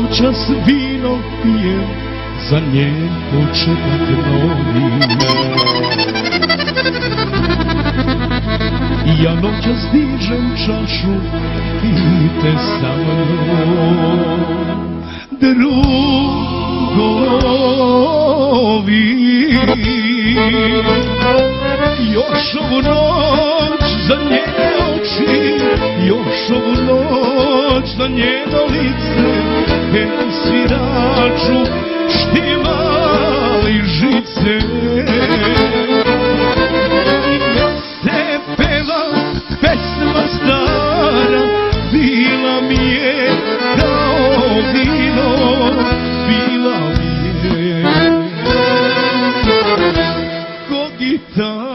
noćas vino pijem za njen početak novi. Ja noćas dižem čašu, pijte sa mnom, drugovi. Još ovu noć za njene oči, još ovu noć za njeno lice, sviraču štima i žice. I kad se peva pesma stara, bila mi je kao vino, bila mi je ko gitara.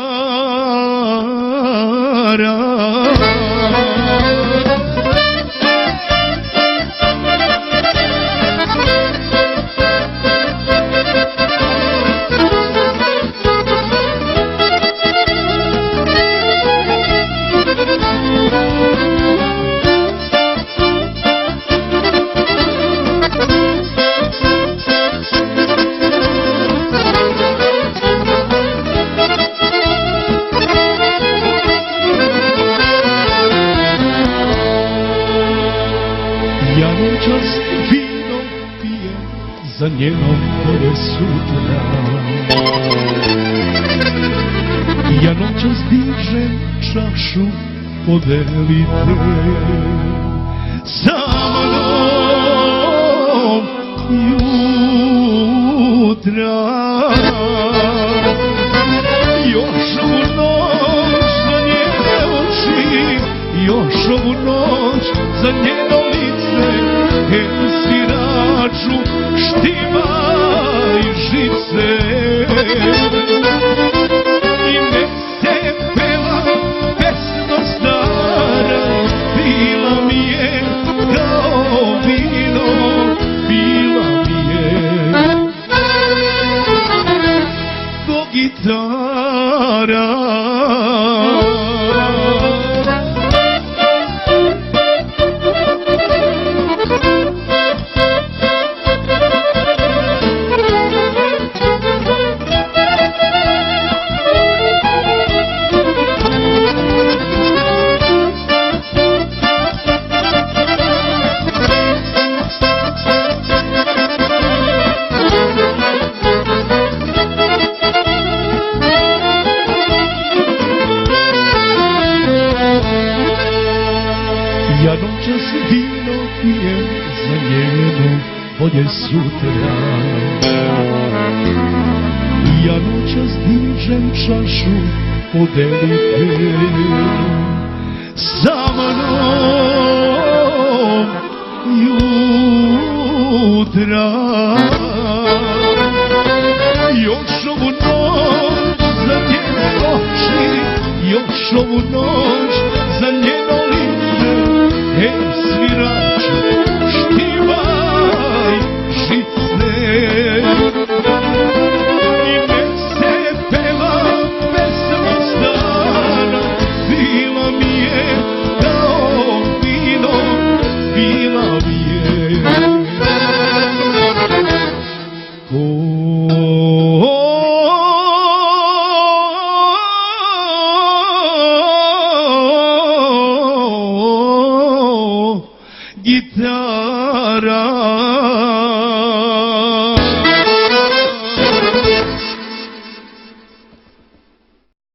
Ja noćas vino pijem za njeno bolje sutra. Ja noćas dižem čašu, podelite sa mnom jutra. Još ovu noć za njene oči, još ovu noć za njeno lice, sviraču štima i žice. I nek se peva pesma stara, bila mi je kao vino, bila mi je ko gitara. Ja noćas vino pijem za njeno bolje sutra. Ja noćas dižem čašu, podelite sa mnom jutra. Još ovu noć za njene oči, još ovu noć za njeno lice, sviraču štima i žice. I nek se peva pesma stara, bila mi je kao vino, bila mi je ko gitara.